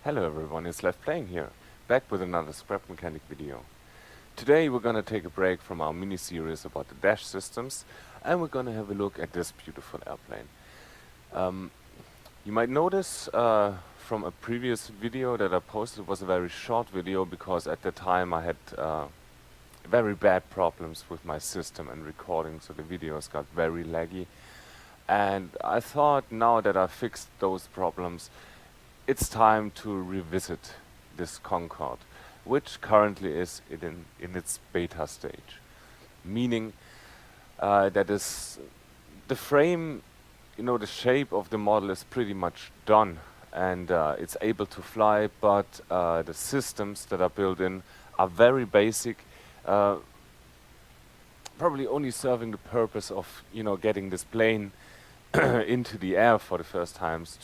Hello everyone, it's Left Playing here, back with another scrap mechanic video. Today we're gonna take a break from our mini-series about the dash systems and we're gonna have a look at this beautiful airplane. Um, you might notice from a previous video that I posted was a very short video because at the time I had very bad problems with my system and recording, so the videos got very laggy. And I thought now that I fixed those problems, it's time to revisit this Concorde, which currently is in its beta stage. Meaning that is the frame, the shape of the model is pretty much done and it's able to fly, but the systems that are built in are very basic, uh, probably only serving the purpose of, getting this plane into the air for the first times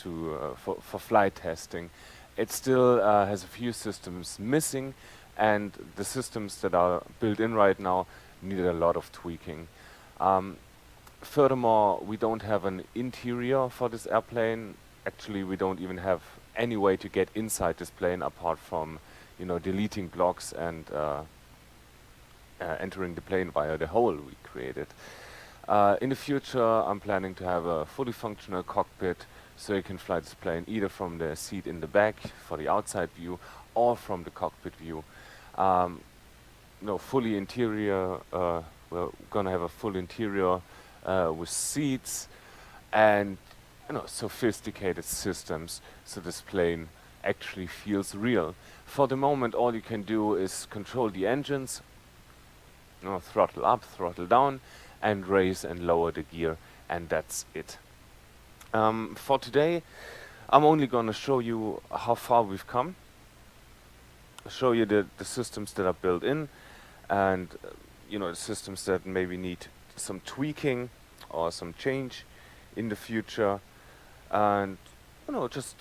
for flight testing. It still has a few systems missing, and the systems that are built in right now need a lot of tweaking. Furthermore, we don't have an interior for this airplane. Actually, we don't even have any way to get inside this plane apart from, deleting blocks and entering the plane via the hole we created. In the future, I'm planning to have a fully functional cockpit, so you can fly this plane either from the seat in the back for the outside view, or from the cockpit view. Fully interior. We're gonna have a full interior with seats and sophisticated systems, so this plane actually feels real. For the moment, all you can do is control the engines, throttle up, throttle down, and raise and lower the gear, and that's it. For today, I'm only going to show you how far we've come, show you the systems that are built in, and the systems that maybe need some tweaking or some change in the future, and just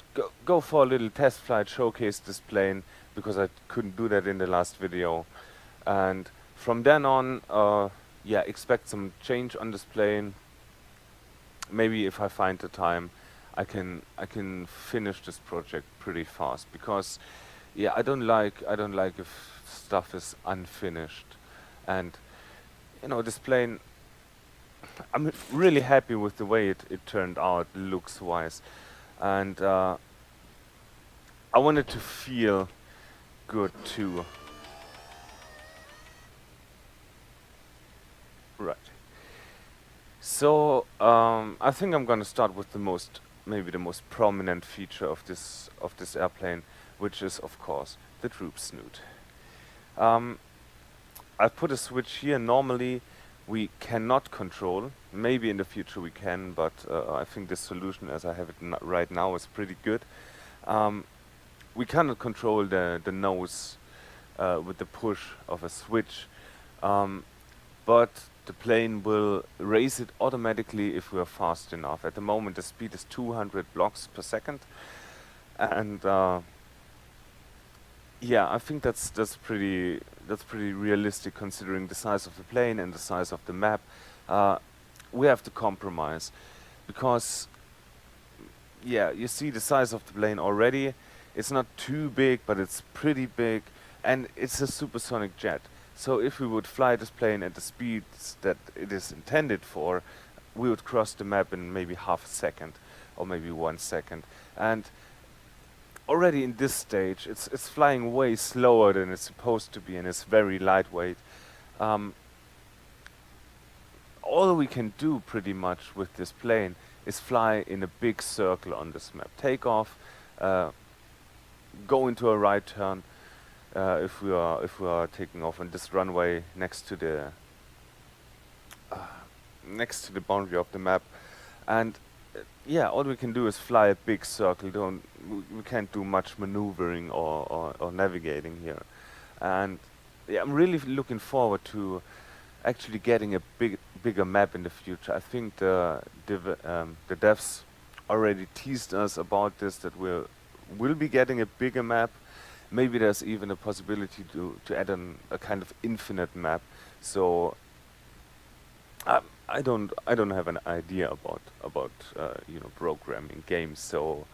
go for a little test flight, showcase this plane, because I couldn't do that in the last video. And from then on, expect some change on this plane. Maybe if I find the time, I can finish this project pretty fast, because I don't like if stuff is unfinished. And this plane, I'm really happy with the way it turned out looks wise, and I want it to feel good too. Right. So I think I'm gonna start with maybe the most prominent feature of this airplane, which is of course the droop snoot. I've put a switch here. Normally we cannot control. Maybe in the future we can, but I think this solution as I have it right now is pretty good. We cannot control the nose with the push of a switch, but the plane will raise it automatically if we are fast enough. At the moment the speed is 200 blocks per second, and I think that's pretty realistic considering the size of the plane and the size of the map. We have to compromise, because you see the size of the plane already. It's not too big, but it's pretty big, and it's a supersonic jet. So if we would fly this plane at the speeds that it is intended for, we would cross the map in maybe half a second or maybe 1 second. And already in this stage, it's flying way slower than it's supposed to be, and it's very lightweight. All we can do pretty much with this plane is fly in a big circle on this map. Take off, go into a right turn, if we are taking off on this runway next to the boundary of the map, and all we can do is fly a big circle. We can't do much maneuvering or navigating here, and I'm really looking forward to actually getting a bigger map in the future. I think the devs already teased us about this, that we'll be getting a bigger map. Maybe there's even a possibility to add a kind of infinite map. So I don't have an idea about programming games. So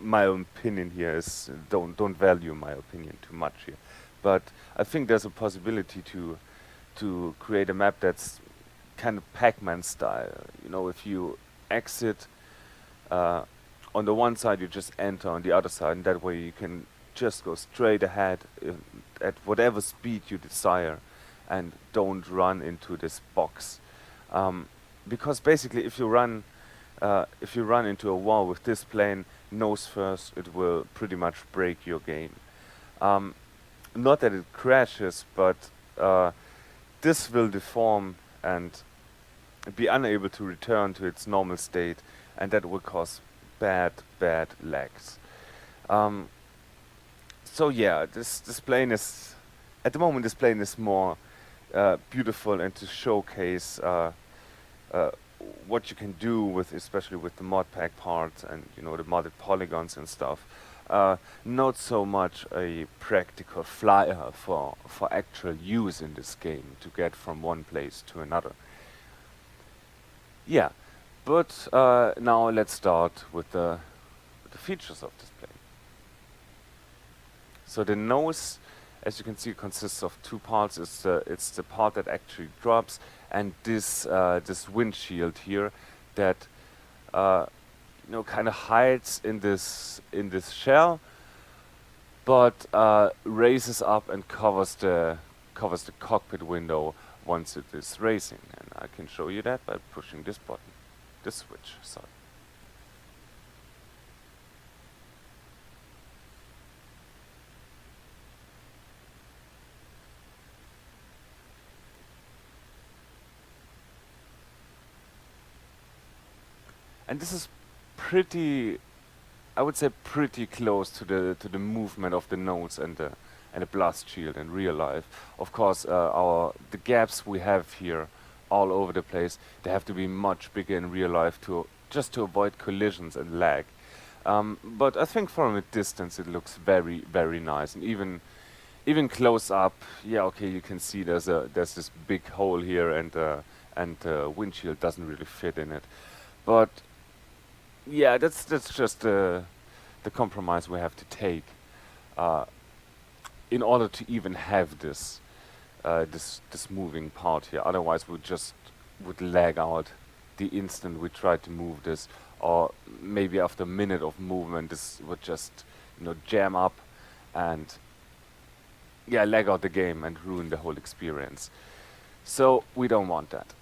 my opinion here is don't value my opinion too much here, but I think there's a possibility to create a map that's kind of Pac-Man style. You know, if you exit uh, on the one side, you just enter on the other side, and that way you can just go straight ahead at whatever speed you desire, and don't run into this box. Because basically, if you run into a wall with this plane nose first, it will pretty much break your game. Um, Not that it crashes, but this will deform and be unable to return to its normal state, and that will cause bad lags. Um, so yeah, this plane is at the moment this plane is more beautiful, and to showcase uh, what you can do with, especially with the mod pack parts and you know the modded polygons and stuff. Not so much a practical flyer for actual use in this game to get from one place to another. Yeah, but now let's start with the features of this plane. So the nose, as you can see, consists of two parts. It's the part that actually drops, and this windshield here that you know kind of hides in this shell, but raises up and covers the cockpit window once it is racing. And I can show you that by pushing this button, this switch. Sorry. And this is pretty, I would say, pretty close to the movement of the nose and the blast shield in real life. Of course, the gaps we have here all over the place, they have to be much bigger in real life to just to avoid collisions and lag. But I think from a distance it looks very nice, and even close up, yeah, okay, you can see there's this big hole here, and windshield doesn't really fit in it. But yeah, that's just the compromise we have to take uh, in order to even have this moving part here. Otherwise, we just would lag out the instant we try to move this, or maybe after a minute of movement, this would just jam up and yeah, lag out the game and ruin the whole experience. So we don't want that.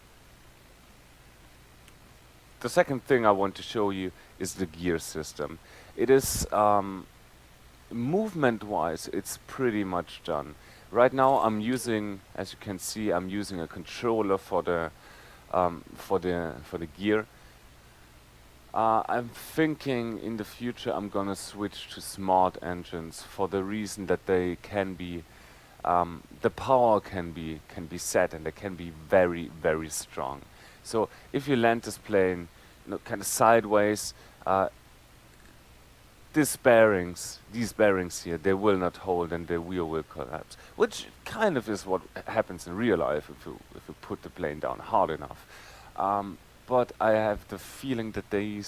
The second thing I want to show you is the gear system. It is movement-wise, it's pretty much done. Right now, I'm using, as you can see, I'm using a controller for the gear. I'm thinking in the future I'm gonna switch to smart engines for the reason that they can be, the power can be set, and they can be very strong. So if you land this plane, kind of sideways, these bearings here, they will not hold, and the wheel will collapse. Which kind of is what happens in real life if you put the plane down hard enough. But I have the feeling that they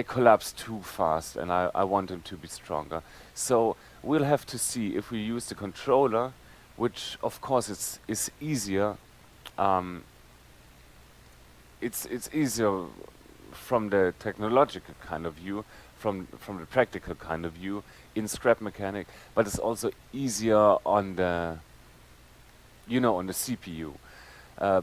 collapse too fast, and I want them to be stronger. So we'll have to see if we use the controller, which of course is easier. It's easier from the technological kind of view, from the practical kind of view in scrap mechanic, but it's also easier on the on the CPU.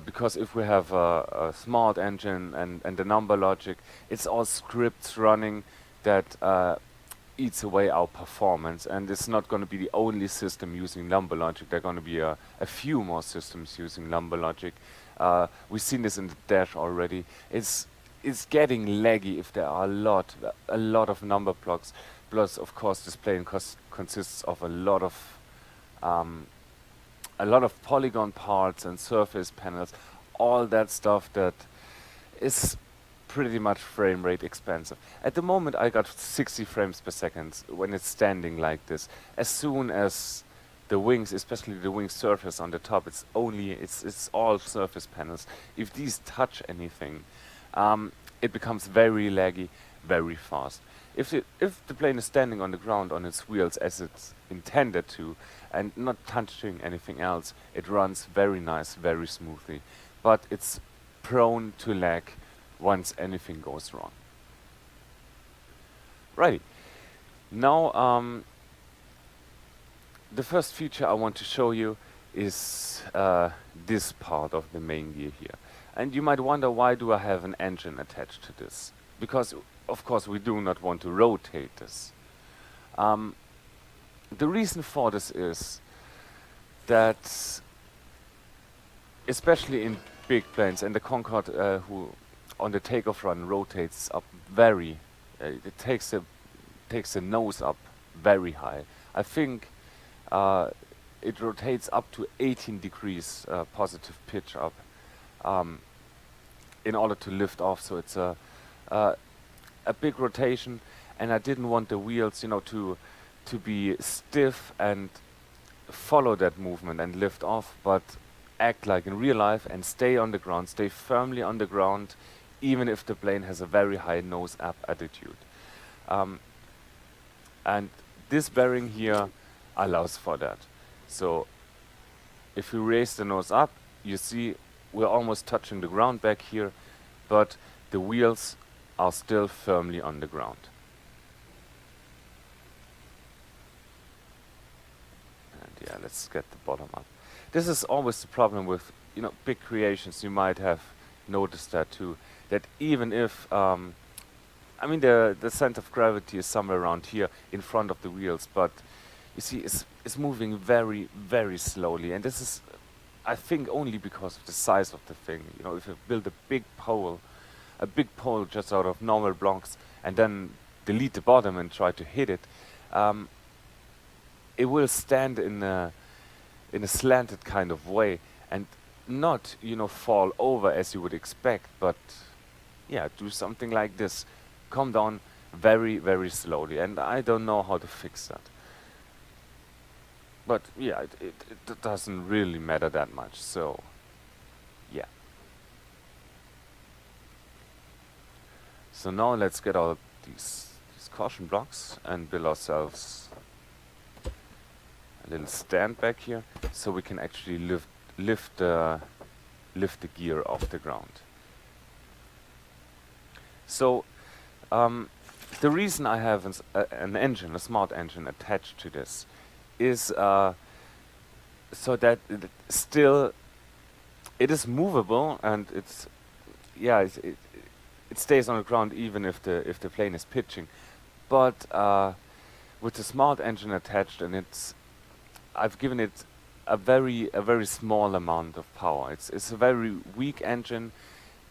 Because if we have a smart engine and the number logic, it's all scripts running that eats away our performance, and it's not going to be the only system using number logic. There are going to be a few more systems using number logic. We've seen this in the dash already. It's getting laggy if there are a lot of number blocks. Plus, of course, this plane consists of a lot of polygon parts and surface panels, all that stuff that is pretty much frame rate expensive. At the moment, I got 60 frames per second when it's standing like this. As soon as the wings, especially the wing surface on the top, it's all surface panels. If these touch anything, it becomes very laggy very fast. If the plane is standing on the ground on its wheels as it's intended to and not touching anything else, it runs very nice, very smoothly. But it's prone to lag once anything goes wrong. Right. Now, the first feature I want to show you is this part of the main gear here. And you might wonder, why do I have an engine attached to this? Because, of course, we do not want to rotate this. The reason for this is that, especially in big planes, and the Concorde, who on the takeoff run rotates up very, it takes the nose up very high. I think it rotates up to 18 degrees positive pitch up in order to lift off. So it's a big rotation, and I didn't want the wheels, to be stiff and follow that movement and lift off, but act like in real life and stay on the ground, stay firmly on the ground, even if the plane has a very high nose up attitude. And this bearing here allows for that. So if we raise the nose up, you see we're almost touching the ground back here, but the wheels are still firmly on the ground. And yeah, let's get the bottom up. This is always the problem with big creations. You might have noticed that too, that even if the center of gravity is somewhere around here in front of the wheels, but you see it's moving very, very slowly. And this is, I think, only because of the size of the thing. If you build a big pole just out of normal blocks and then delete the bottom and try to hit it, it will stand in a slanted kind of way and not, fall over as you would expect, but do something like this. Come down very, very slowly, and I don't know how to fix that. But yeah, it doesn't really matter that much, so yeah. So now let's get out these caution blocks and build ourselves a little stand back here, so we can actually lift the gear off the ground. So the reason I have an engine, a smart engine attached to this, is so that it is movable, and it stays on the ground even if the plane is pitching. But with the smart engine attached, and I've given it a very small amount of power. It's a very weak engine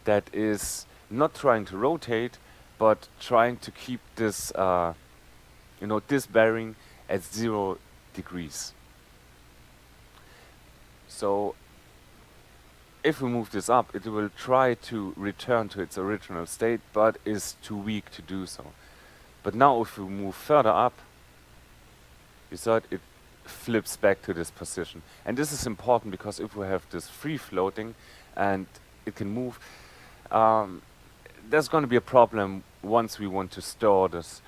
that is not trying to rotate, but trying to keep this this bearing at 0 degrees. So if we move this up, it will try to return to its original state, but is too weak to do so. But now if we move further up, you saw it flips back to this position. And this is important, because if we have this free floating and it can move, there's going to be a problem once we want to store this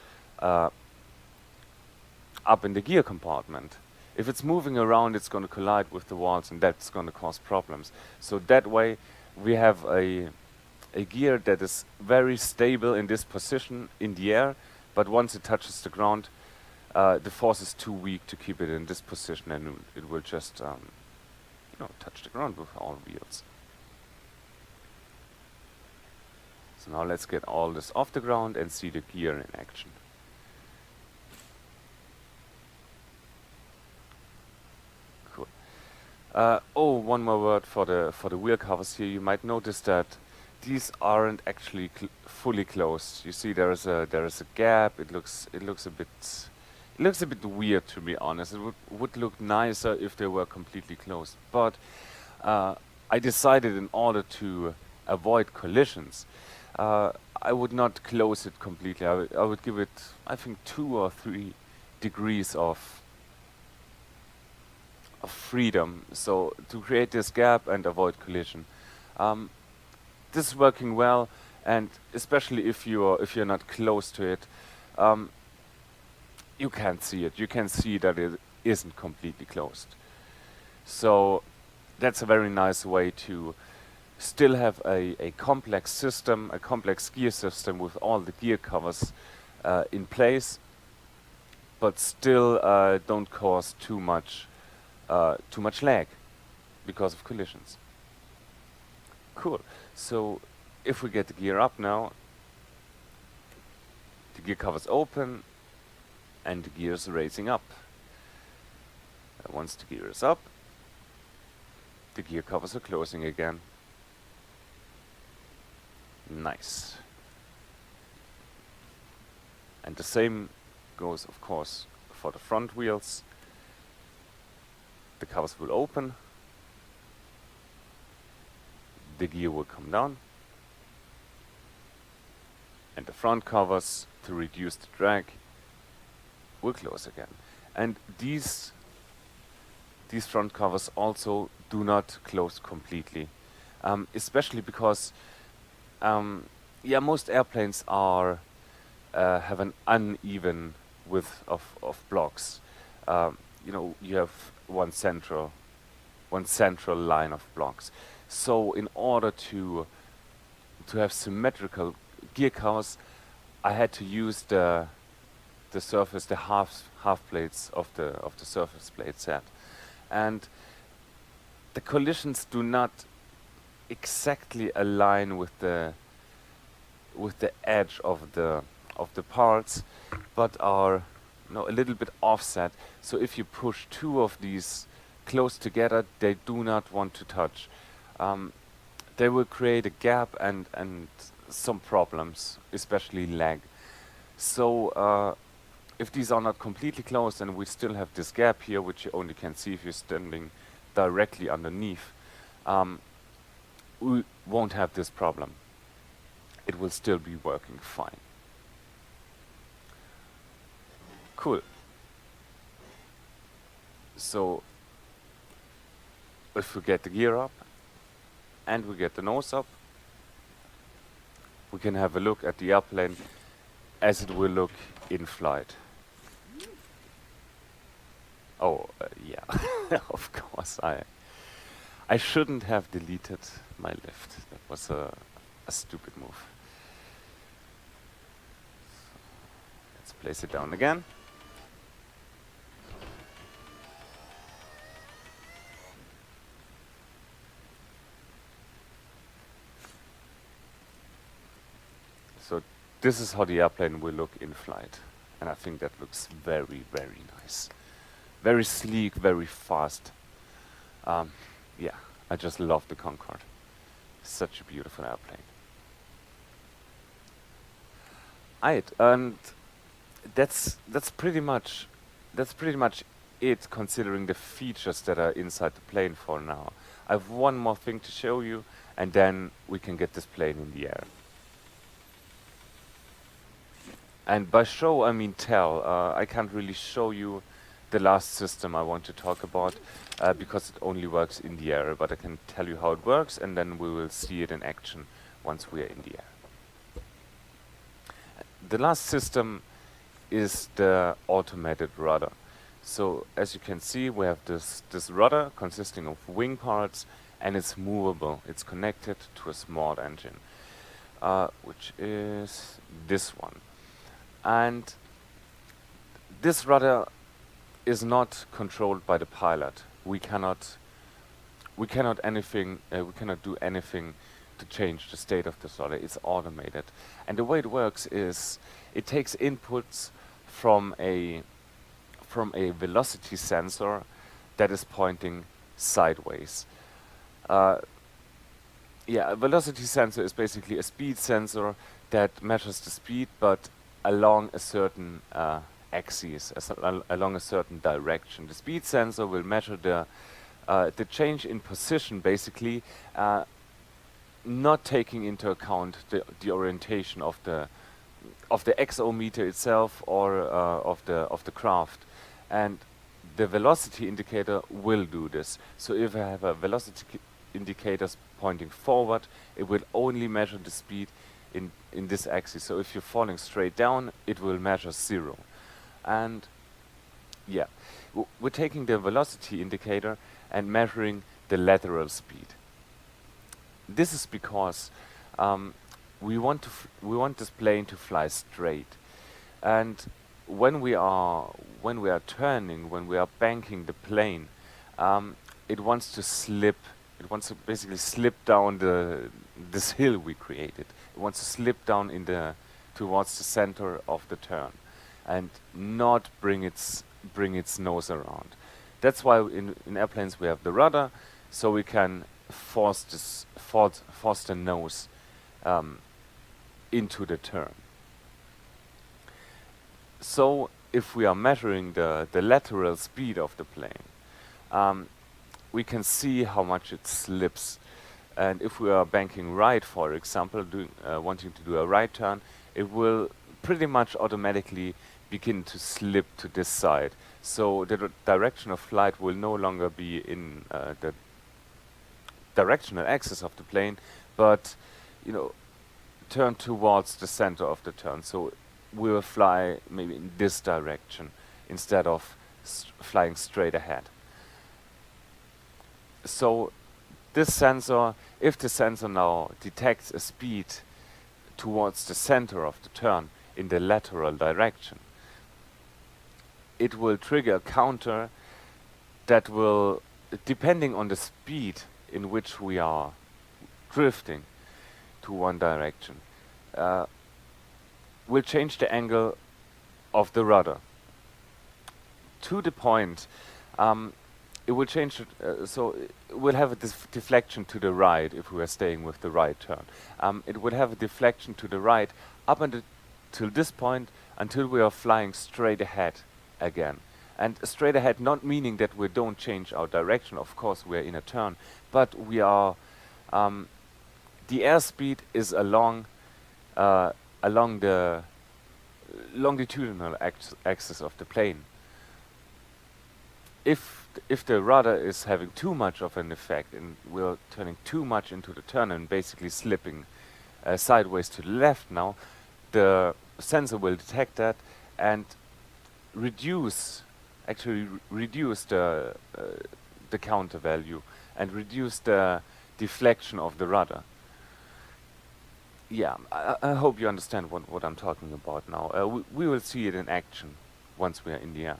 up in the gear compartment. If it's moving around, it's going to collide with the walls, and that's going to cause problems. So that way we have a gear that is very stable in this position in the air, but once it touches the ground, the force is too weak to keep it in this position, and it will just touch the ground with all wheels. So now let's get all this off the ground and see the gear in action. Cool. One more word for the wheel covers here. You might notice that these aren't actually fully closed. You see, there is a gap. It looks a bit weird, to be honest. It would look nicer if they were completely closed. But I decided, in order to avoid collisions, I would not close it completely. I would give it, I think, 2 or 3 degrees of freedom, so to create this gap and avoid collision. This is working well, and especially if you're not close to it, um, you can't see it. You can see that it isn't completely closed. So that's a very nice way to still have a complex system, a complex gear system with all the gear covers in place, but still don't cause too much lag because of collisions. Cool. So if we get the gear up now, the gear cover's open and the gear is raising up. Once the gear is up, the gear covers are closing again. Nice. And the same goes, of course, for the front wheels. The covers will open, the gear will come down, and the front covers, to reduce the drag, will close again. And these front covers also do not close completely, especially because most airplanes have an uneven width of blocks. You have one central line of blocks. So in order to have symmetrical gear covers, I had to use the half plates of the surface plate set, and the collisions do not exactly align with the edge of the parts, but are a little bit offset. So if you push two of these close together, they do not want to touch. They will create a gap and some problems, especially lag. So if these are not completely closed and we still have this gap here, which you only can see if you're standing directly underneath, we won't have this problem. It will still be working fine. Cool. So if we get the gear up and we get the nose up, we can have a look at the airplane as it will look in flight. Oh, yeah, of course. I shouldn't have deleted my lift. That was a stupid move. Let's place it down again. So this is how the airplane will look in flight. And I think that looks very, very nice. Very sleek, very fast. Yeah, I just love the Concorde. Such a beautiful airplane. And that's pretty much it, considering the features that are inside the plane for now. I have one more thing to show you, and then we can get this plane in the air. And by show, I mean tell. I can't really show you the last system I want to talk about because it only works in the air, but I can tell you how it works, and then we will see it in action once we are in the air. The last system is the automated rudder. So as you can see, we have this rudder consisting of wing parts, and it's movable. It's connected to a small engine, which is this one. And this rudder is not controlled by the pilot. We cannot do anything to change the state of this rudder. It's automated, and the way it works is it takes inputs from a velocity sensor that is pointing sideways. A velocity sensor is basically a speed sensor that measures the speed, but along a certain axis, along a certain direction. The speed sensor will measure the change in position, basically, not taking into account the orientation of the exometer itself or of the craft, and the velocity indicator will do this. So if I have a velocity indicators pointing forward, it will only measure the speed in this axis. So if you're falling straight down, it will measure 0. And yeah, we're taking the velocity indicator and measuring the lateral speed. This is because we want this plane to fly straight, and when we are turning, when we are banking the plane, it wants to slip. It wants to basically slip down this hill we created. It wants to slip down towards the center of the turn, and not bring its nose around. That's why in airplanes we have the rudder, so we can force the nose into the turn. So if we are measuring the lateral speed of the plane, we can see how much it slips. And if we are banking right, for example, wanting to do a right turn, it will pretty much automatically begin to slip to this side. So the direction of flight will no longer be in the directional axis of the plane, but turn towards the center of the turn. So we will fly maybe in this direction instead of flying straight ahead. So this sensor, if the sensor now detects a speed towards the center of the turn in the lateral direction, it will trigger a counter that will, depending on the speed in which we are drifting to one direction, will change the angle of the rudder to the point it will change so it will have a deflection to the right if we are staying with the right turn. It would have a deflection to the right up until this point, until we are flying straight ahead again. And straight ahead not meaning that we don't change our direction. Of course we are in a turn, but we are the airspeed is along the longitudinal axis of the plane. If the rudder is having too much of an effect and we're turning too much into the turn and basically slipping sideways to the left now, the sensor will detect that and reduce the counter value and reduce the deflection of the rudder. Yeah, I hope you understand what I'm talking about now. We will see it in action once we are in the air.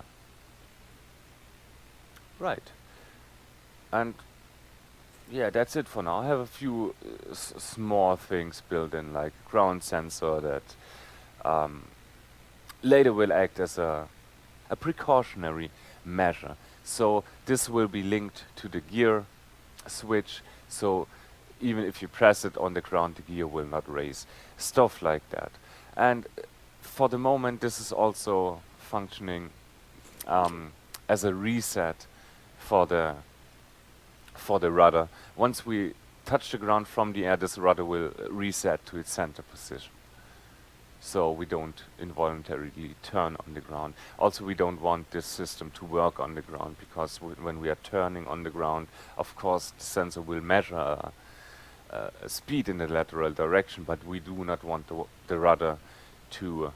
Right. And yeah, that's it for now. I have a few small things built in, like ground sensor that later will act as a precautionary measure. So this will be linked to the gear switch, so even if you press it on the ground, the gear will not raise. Stuff like that. And for the moment, this is also functioning as a reset for the rudder. Once we touch the ground from the air, this rudder will reset to its center position. So we don't involuntarily turn on the ground. Also, we don't want this system to work on the ground, because when we are turning on the ground, of course, the sensor will measure a speed in the lateral direction, but we do not want the rudder to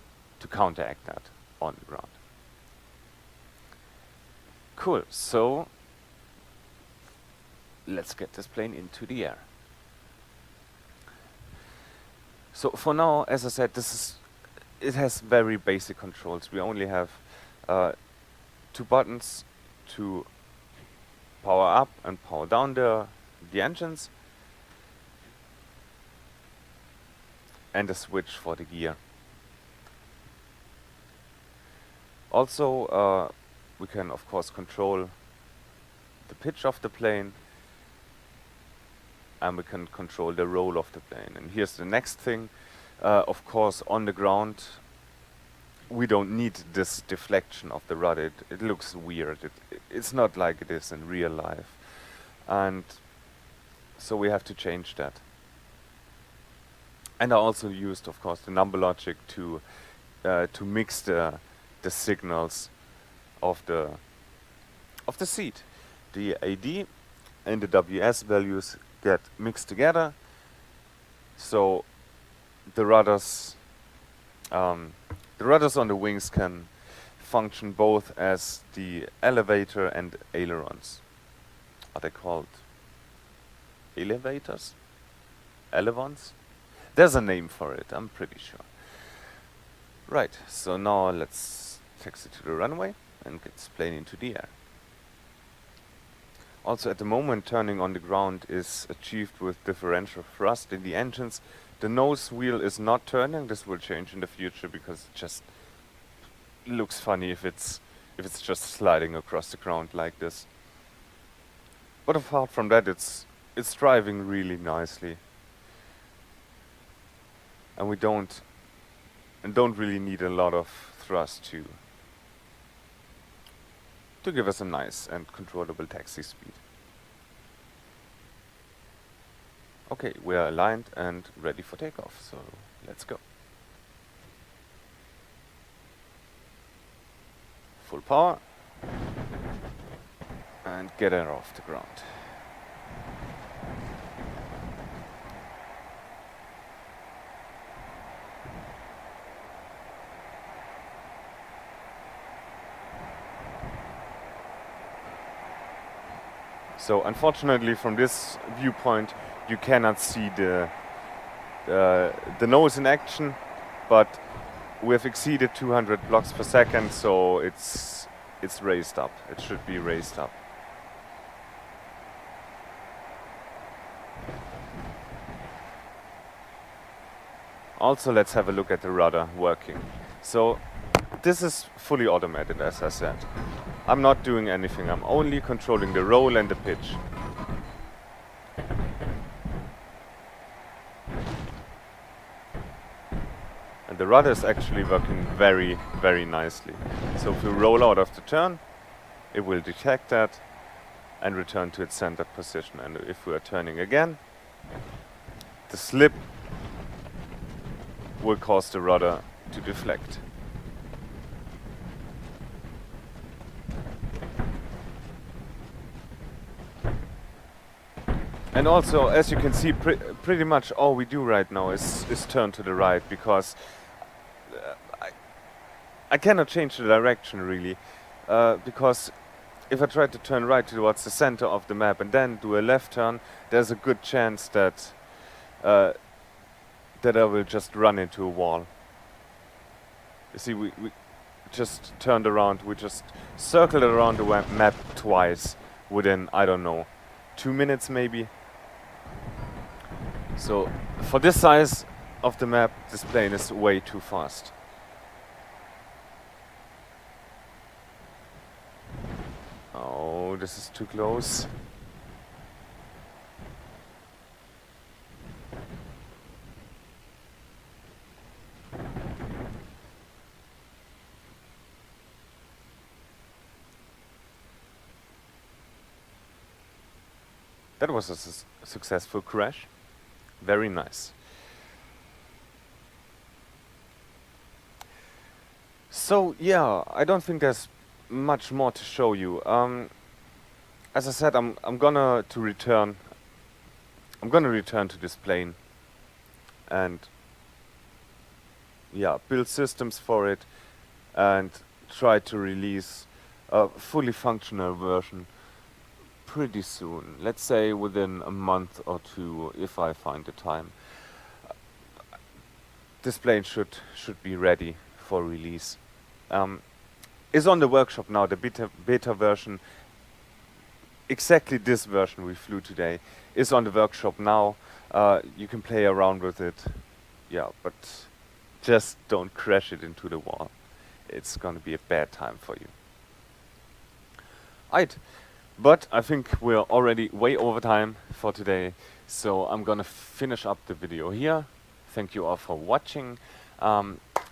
counteract that on the ground. Cool. So let's get this plane into the air. So for now, as I said, it has very basic controls. We only have 2 buttons to power up and power down the engines, and a switch for the gear. Also, we can of course control the pitch of the plane, and we can control the roll of the plane. And here's the next thing. Of course, on the ground, we don't need this deflection of the rudder. It looks weird. It's not like it is in real life. And so we have to change that. And I also used, of course, the number logic to mix the signals of the seat. The AD and the WS values get mixed together. So the rudders, the rudders on the wings can function both as the elevator and ailerons. Are they called elevators? Elevons? There's a name for it, I'm pretty sure. Right, so now let's taxi to the runway and get this plane into the air. Also at the moment turning on the ground is achieved with differential thrust in the engines. The nose wheel is not turning. This will change in the future because it just looks funny if it's just sliding across the ground like this. But apart from that, it's driving really nicely. And we don't really need a lot of thrust to give us a nice and controllable taxi speed. Okay, we are aligned and ready for takeoff, so let's go. Full power and get her off the ground. So unfortunately from this viewpoint you cannot see the nose in action, but we have exceeded 200 blocks per second, so it's raised up. It should be raised up. Also let's have a look at the rudder working. So this is fully automated, as I said. I'm not doing anything, I'm only controlling the roll and the pitch. And the rudder is actually working very, very nicely. So if we roll out of the turn, it will detect that and return to its centered position. And if we are turning again, the slip will cause the rudder to deflect. And also, as you can see, pretty much all we do right now is turn to the right, because I cannot change the direction really, because if I try to turn right towards the center of the map and then do a left turn, there's a good chance that that I will just run into a wall. You see, we just turned around, we just circled around the map twice within, I don't know, 2 minutes maybe. So for this size of the map, this plane is way too fast. Oh, this is too close. That was a successful crash. Very nice. So yeah, I don't think there's much more to show you. As I said, I'm gonna return to this plane and yeah, build systems for it and try to release a fully functional version pretty soon. Let's say within a month or two, if I find the time. This plane should be ready for release. Is on the workshop now, the beta version. Exactly this version we flew today is on the workshop now. You can play around with it. Yeah, but just don't crash it into the wall. It's gonna be a bad time for you. Right. But I think we're already way over time for today, so I'm gonna finish up the video here. Thank you all for watching.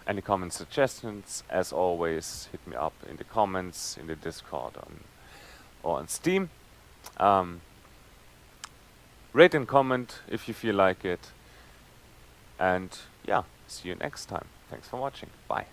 Any comments, suggestions, as always, hit me up in the comments, in the Discord, or on Steam. Rate and comment if you feel like it. And yeah, see you next time. Thanks for watching. Bye.